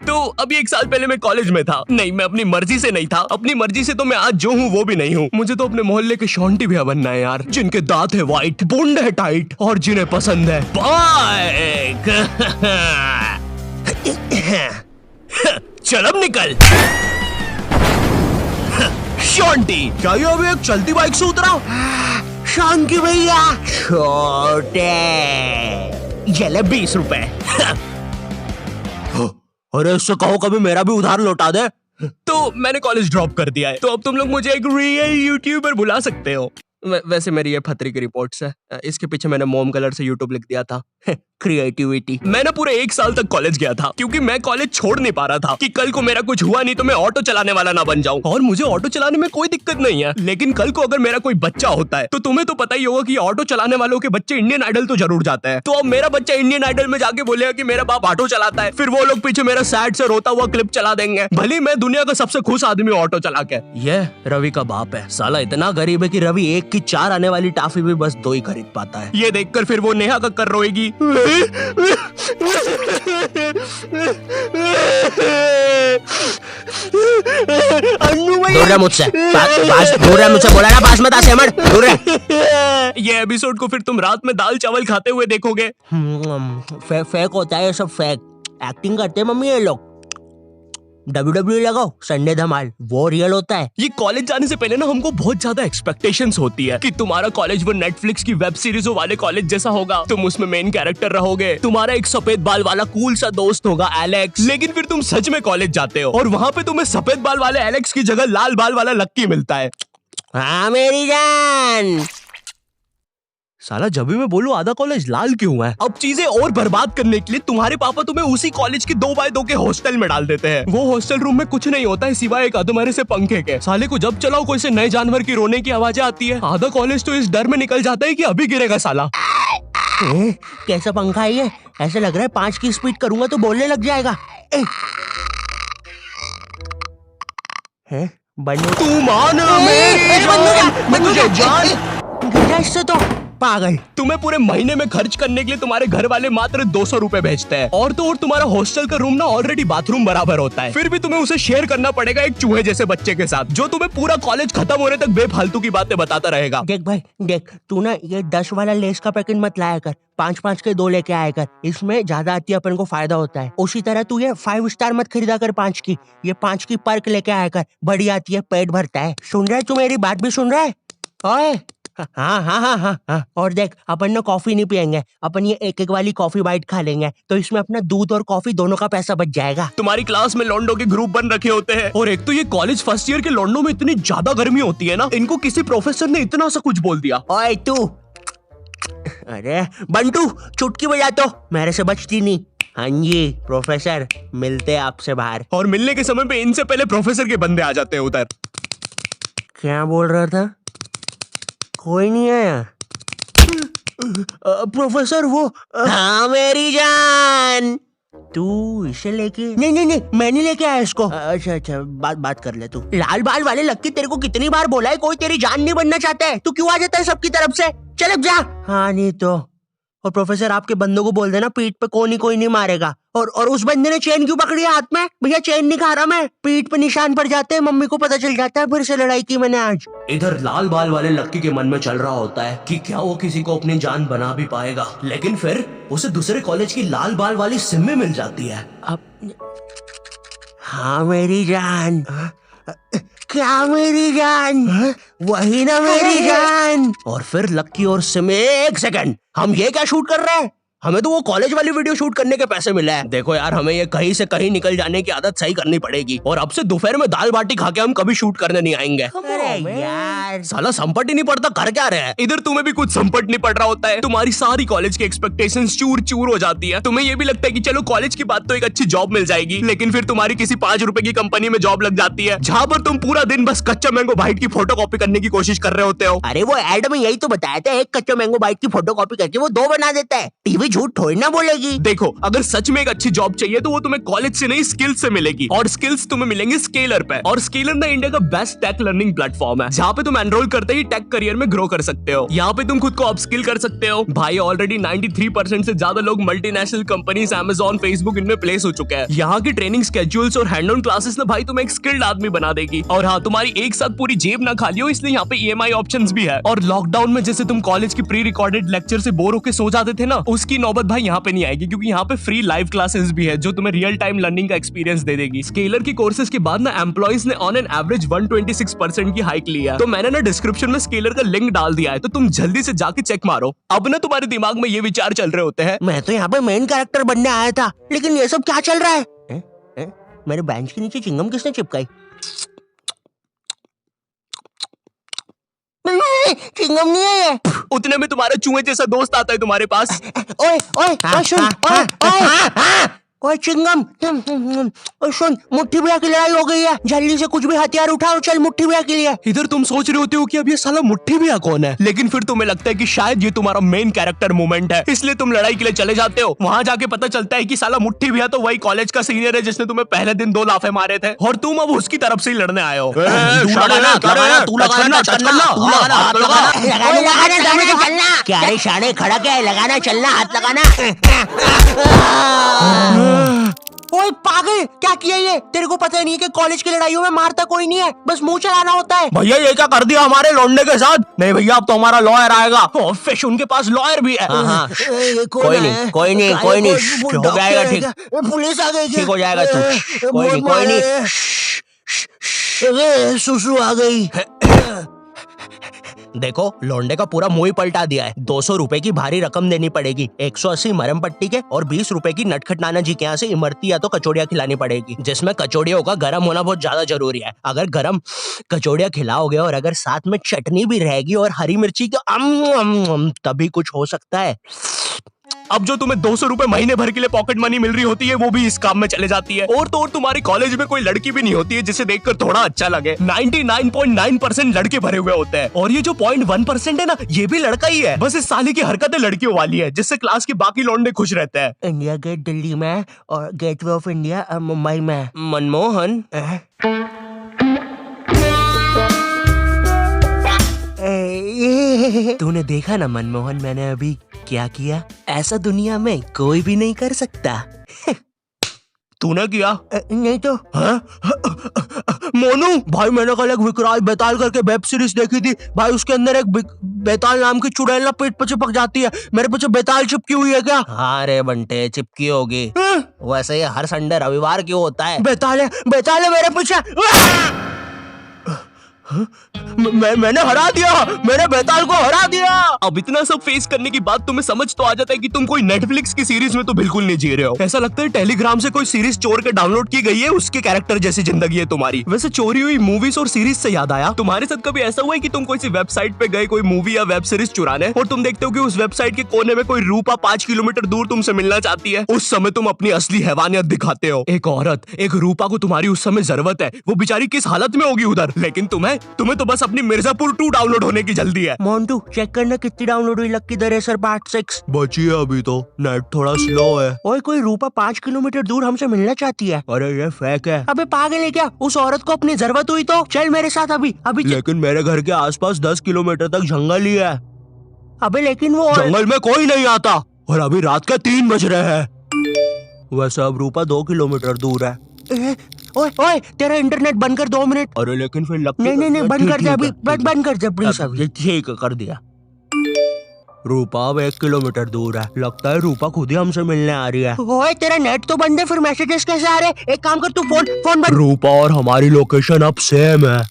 तो अभी 1 साल पहले मैं कॉलेज में था। नहीं, मैं अपनी मर्जी से नहीं था। अपनी मर्जी से तो मैं आज जो हूँ वो भी नहीं हूँ। मुझे तो अपने मोहल्ले के शॉन्टी भैया बनना है यार, जिनके दांत है व्हाइट, बूंद है टाइट और जिन्हें पसंद है बाइक। चल अब निकल। शॉन्टी, क्या ये अभी एक चलती बाइक से उतरा? शांति भैया, छोटे ये ले 20 रुपए। अरे इससे कहो कभी मेरा भी उधार लौटा दे। तो मैंने कॉलेज ड्रॉप कर दिया है, तो अब तुम लोग मुझे एक रियल यूट्यूबर बुला सकते हो। वैसे मेरी ये फतरी की रिपोर्ट्स है। इसके पीछे मैंने मोम कलर से यूट्यूब लिख दिया था। क्रिएटिविटी। मैंने पूरे 1 साल तक कॉलेज गया था, क्योंकि मैं कॉलेज छोड़ नहीं पा रहा था कि कल को मेरा कुछ हुआ नहीं तो मैं ऑटो चलाने वाला ना बन जाऊं। और मुझे ऑटो चलाने में कोई दिक्कत नहीं है, लेकिन कल को अगर मेरा कोई बच्चा होता है तो तुम्हें तो पता ही होगा कि ऑटो चलाने वालों के बच्चे इंडियन आइडल तो जरूर जाते हैं। तो अब मेरा बच्चा इंडियन आइडल में जाके बोलेगा कि मेरा बाप ऑटो चलाता है, फिर वो लोग पीछे मेरा सैड से रोता हुआ क्लिप चला देंगे, भले मैं दुनिया का सबसे खुश आदमी ऑटो चला के। ये रवि का बाप है, साला इतना गरीब है कि रवि 1 की 4 आने वाली टाफी भी बस 2 ही खरीद पाता है। ये देखकर फिर वो नेहा कक्कर रोएगी। दूर रह मुझसे, दूर रह मुझसे, बोला ना पास मत आ सेमर, दूर रह। ये एपिसोड को फिर तुम रात में दाल चावल खाते हुए देखोगे। फेक होता है ये सब, फेक एक्टिंग करते हैं मम्मी ये लोग। WWE लगाओ, संडे धमाल, वो रियल होता है। ये कॉलेज जाने से पहले ना हमको बहुत ज्यादा एक्सपेक्टेशंस होती है कि तुम्हारा कॉलेज वो नेटफ्लिक्स की वेब सीरीजों वाले कॉलेज जैसा होगा, तुम उसमें मेन कैरेक्टर रहोगे, तुम्हारा एक सफेद बाल वाला कूल सा दोस्त होगा एलेक्स। लेकिन फिर तुम सच में कॉलेज जाते हो और वहाँ पे तुम्हें सफेद बाल वाले एलेक्स की जगह लाल बाल वाला लक्की मिलता है। हाँ मेरी जान। साला जब भी मैं बोलूं आधा कॉलेज लाल क्यों है। अब चीजें और बर्बाद करने के लिए तुम्हारे पापा तुम्हें उसी कॉलेज के 2x2 के हॉस्टल में डाल देते हैं। वो हॉस्टल रूम में कुछ नहीं होता है सिवाय एक अधमरे से पंखे के। साले को जब चलाओ कोई से नए जानवर की रोने की आवाजें आती है। आधा कॉलेज तो इस डर में निकल जाता है कि अभी गिरेगा साला। कैसा पंखा है ये? ऐसा लग रहा है 5 की स्पीड करूंगा तो बोलने लग जाएगा। बंदूक तू मान मुझे जान इससे तो पागल। तुम्हें पूरे महीने में खर्च करने के लिए तुम्हारे घर वाले मात्र 200 रुपए भेजते हैं, और तो और तुम्हारा हॉस्टल का रूम ना ऑलरेडी बाथरूम बराबर होता है, फिर भी तुम्हें उसे शेयर करना पड़ेगा एक चूहे जैसे बच्चे के साथ, जो तुम्हें पूरा कॉलेज खत्म होने तक बेफालतू की बातें बताता रहेगा। देख भाई देख, तू ना ये 10 वाला लेस का पैकेट मत लाया कर, 5-5 के 2 लेके आया कर, इसमें ज्यादा आती है, अपन को फायदा होता है। उसी तरह तू ये 5 स्टार मत खरीदा कर 5 की, ये 5 की पर्क लेके आया कर, बड़ी आती है, पेट भरता है। सुन रहा है तू? मेरी बात भी सुन रहा है? ओए हाँ हाँ हाँ हाँ हाँ। और देख, अपन ना कॉफी नहीं पियेंगे, अपन ये 1-1 वाली कॉफी बाइट खा लेंगे, तो इसमें अपना दूध और कॉफी दोनों का पैसा बच जाएगा। तुम्हारी क्लास में लॉन्डो के ग्रुप बन रखे होते हैं, और एक तो ये कॉलेज फर्स्ट ईयर के लॉन्डो में इतनी ज्यादा गर्मी होती है ना, इनको किसी प्रोफेसर ने इतना सा कुछ बोल दिया। ओए तू, अरे बंटू चुटकी बजा तो, मेरे से बचती नहीं। हाँ जी प्रोफेसर, मिलते आपसे बाहर। और मिलने के समय पे इनसे पहले प्रोफेसर के बंदे आ जाते हैं उधर। क्या बोल रहा था? कोई नहीं आया? प्रोफेसर वो हाँ मेरी जान, तू इसे लेके? नहीं नहीं नहीं, मैं नहीं लेके आया इसको। अच्छा अच्छा, बात कर ले तू। लाल बाल वाले लक्की, तेरे को कितनी बार बोला है कोई तेरी जान नहीं बनना चाहता है, तू क्यों आ जाता है सबकी तरफ से? चल अब जा। हाँ नहीं तो। और प्रोफेसर आपके बंदों को बोल देना पीठ पे कोई नहीं मारेगा। और उस बंदे ने चेन क्यों पकड़ी है हाथ में? भैया चेन नहीं खा रहा मैं, पीठ पे निशान पड़ जाते हैं, मम्मी को पता चल जाता है, फिर से लड़ाई की मैंने आज। इधर लाल बाल वाले लक्की के मन में चल रहा होता है कि क्या वो किसी को अपनी जान बना भी पाएगा, लेकिन फिर उसे दूसरे कॉलेज की लाल बाल वाली सिम्मी मिल जाती है। अब हाँ मेरी जान, क्या मेरी जान? वही ना मेरी जान। और फिर लक्की और सिम्मी, 1 सेकंड, हम ये क्या शूट कर रहे हैं? हमें तो वो कॉलेज वाली वीडियो शूट करने के पैसे मिले हैं। देखो यार, हमें ये कहीं से कहीं निकल जाने की आदत सही करनी पड़ेगी, और अब से दोपहर में दाल बाटी खा के हम कभी शूट करने नहीं आएंगे। अरे यार साला संपट ही नहीं पड़ता, कर क्या रहे हैं? इधर तुम्हें भी कुछ संपट नहीं पड़ रहा होता है, तुम्हारी सारी कॉलेज की एक्सपेक्टेशंस चूर चूर हो जाती है। तुम्हें ये भी लगता है कि चलो कॉलेज की बात तो एक अच्छी जॉब मिल जाएगी, लेकिन फिर तुम्हारी किसी 5 रुपए की कंपनी में जॉब लग जाती है, जहाँ पर तुम पूरा दिन बस कच्चा मैंगो बाइट की फोटो कॉपी करने की कोशिश कर रहे होते हो। अरे वो एड में यही तो बताया था, एक कच्चा मैंगो बाइट की फोटो कॉपी करके वो 2 बना देता है। टीवी झूठ थोड़ी ना बोलेगी। देखो, अगर सच में एक अच्छी जॉब चाहिए तो वो तुम्हें कॉलेज से नहीं स्किल्स से मिलेगी, और स्किल्स तुम्हें मिलेंगे स्केलर पे। और स्केलर ना इंडिया का बेस्ट टेक लर्निंग प्लेटफॉर्म है, जहाँ पे तुम एनरोल करते ही टेक करियर में ग्रो कर सकते हो। यहाँ पे तुम खुद को अपस्किल कर सकते हो। भाई ऑलरेडी 93% से ज्यादा लोग मल्टीनेशनल कंपनीज, Amazon, फेसबुक इनमें प्लेस हो चुके हैं। यहाँ की ट्रेनिंग स्केड्यूल्स और हैंड ऑन क्लासेस ना भाई तुम्हें एक स्किल्ड आदमी बना देगी। और हाँ, तुम्हारी एक साथ पूरी जेब ना खाली हो, इसलिए यहाँ पे EMI ऑप्शंस भी है। और लॉकडाउन में जैसे तुम कॉलेज की प्री रिकॉर्डेड लेक्चर से बोर होकर सो जाते थे ना, उसकी नौबत भाई यहाँ पे नहीं आएगी, क्योंकि यहाँ पे फ्री लाइव क्लासेस भी है जो तुम्हें रियल टाइम लर्निंग का एक्सपीरियंस दे देगी। स्केलर की कोर्सेज के बाद ना एम्प्लॉइज ने ऑन एन एवरेज 126% की हाइक लिया। तो मैंने ना डिस्क्रिप्शन में स्केलर का लिंक डाल दिया है, तो तुम जल्दी से जाके चेक मारो। अब ना तुम्हारे दिमाग में ये विचार चल रहे होते हैं, मैं तो यहाँ पे मेन कैरेक्टर बनने आया था, लेकिन ये सब क्या चल रहा है? मेरे बेंच के नीचे चिंगम किसने चिपकाई? चिंगम नहीं है ये। उतने में तुम्हारा चूहे जैसा दोस्त आता है तुम्हारे पास। ओए ओए ओए सुन, ओए ओए ओए चिंगम, ओए सुन, मुट्ठी भैया की लड़ाई हो गई है, जल्दी से कुछ भी हथियार उठाओ, चल मुट्ठी भैया के लिए। इधर तुम सोच रहे होते हो कि अब ये साला मुट्ठी भैया कौन है, लेकिन फिर तुम्हें लगता है कि शायद ये तुम्हारा मेन कैरेक्टर मोमेंट है, इसलिए तुम लड़ाई के लिए चले जाते हो। वहाँ जाके पता चलता है कि साला मुट्ठी भैया तो वही कॉलेज का सीनियर है जिसने तुम्हें पहले दिन 2 लाफे मारे थे, और तुम अब उसकी तरफ से ही लड़ने आए हो। क्या रे शाने, खड़ा क्या है? लगाना, चलना, हाथ लगाना। ओए पागल, क्या किया ये? तेरे को पता नहीं है कि कॉलेज की लड़ाइयों में मारता कोई नहीं है, बस मुंह चलाना होता है। भैया ये क्या कर दिया हमारे लौंडे के साथ? नहीं भैया, अब तो हमारा लॉयर आएगा। फिश उनके पास लॉयर भी है। कोई नहीं, कोई नहीं, कोई नहीं, हो जाएगा ठीक। पुलिस आ गई, ठीक हो जाएगा तू। कोई नहीं, कोई नहीं। सुसु आ गई। देखो, लौंडे का पूरा मुंह ही पलटा दिया है। 200 रुपए की भारी रकम देनी पड़ेगी, 180 मरम पट्टी के, और 20 रुपए की नटखट नाना जी के यहाँ से इमरती या तो कचौड़ियाँ खिलानी पड़ेगी, जिसमें कचौड़ियों का गर्म होना बहुत ज्यादा जरूरी है। अगर गर्म कचौड़ियाँ खिलाओगे और अगर साथ में चटनी भी रहेगी और हरी मिर्ची का तभी कुछ हो सकता है। अब जो तुम्हें 200 रुपए महीने भर के लिए पॉकेट मनी मिल रही होती है, वो भी इस काम में चले जाती है। और तो और तुम्हारी कॉलेज में कोई लड़की भी नहीं होती है जिसे देखकर थोड़ा अच्छा लगे। 99.9% लड़के भरे हुए होते हैं, और ये जो 0.1% है ना, ये भी लड़का ही है। बस इस साले की हरकतें लड़कियों वाली है, जिससे क्लास के बाकी लौंडे खुश रहते हैं। इंडिया गेट दिल्ली में और गेटवे ऑफ इंडिया मुंबई में। मनमोहन, तूने देखा ना मनमोहन, मैंने अभी क्या किया? ऐसा दुनिया में कोई भी नहीं कर सकता। तूने किया? नहीं तो। मोनू भाई, मैंने कल एक विकराल बेताल करके वेब सीरीज देखी थी भाई, उसके अंदर एक बेताल नाम की चुड़ैल ना पेट पे चिपक जाती है। मेरे पीछे बेताल चिपकी हुई है क्या? हाँ रे बंटे, चिपकी होगी। वैसे ये हर संडे रविवार क्यों होता है? बेताल है मेरे पीछे। मैंने हरा दिया, मैंने बेताल को हरा दिया। अब इतना सब फेस करने के बाद तुम्हें समझ तो आ जाता है कि तुम कोई नेटफ्लिक्स की सीरीज में तो बिल्कुल नहीं जी रहे हो। ऐसा लगता है टेलीग्राम से कोई सीरीज चोर के डाउनलोड की गई है, उसके कैरेक्टर जैसी जिंदगी है तुम्हारी। वैसे चोरी हुई मूवीज और सीरीज से याद आया, तुम्हारे साथ कभी ऐसा हुआ है कि तुम कोई सी वेबसाइट पे गए कोई मूवी या वेब सीरीज चुराने, और तुम देखते हो कि उस वेबसाइट के कोने में कोई रूपा 5 किलोमीटर दूर तुमसे मिलना चाहती है? उस समय तुम अपनी असली हैवानियत दिखाते हो। एक औरत, एक रूपा को तुम्हारी उस समय जरूरत है, वो बेचारी किस हालत में होगी उधर, लेकिन तुम्हें तो बस अपनी मिर्जापुर 2 डाउनलोड होने की जल्दी है। मोन्टू चेक करना कितनी डाउनलोड हुई लक्की द रेसर पार्ट 6। बची है अभी तो, नेट थोड़ा स्लो है। ओए कोई रूपा 5 किलोमीटर दूर हमसे मिलना चाहती है। अरे ये फेक है। अबे पागल है क्या? उस औरत को अपनी जरूरत हुई तो चल मेरे साथ अभी। लेकिन मेरे घर के आसपास 10 किलोमीटर तक जंगल ही है। अबे लेकिन वो जंगल में कोई नहीं आता, और अभी रात के 3 बज रहे हैं। वैसे अब रूपा 2 किलोमीटर दूर है। ओए ओए, तेरा इंटरनेट बंद कर 2 मिनट। अरे लेकिन फिर नहीं बंद कर दे अभी, बंद कर दे प्लीज अभी। ठीक कर दिया। रूपा अब 1 किलोमीटर दूर है, लगता है रूपा खुद ही हमसे मिलने आ रही है। ओए तेरा नेट तो बंद है, फिर मैसेजेस कैसे आ रहे? एक काम कर, तू फोन बंद। रूपा और हमारी लोकेशन अब सेम है।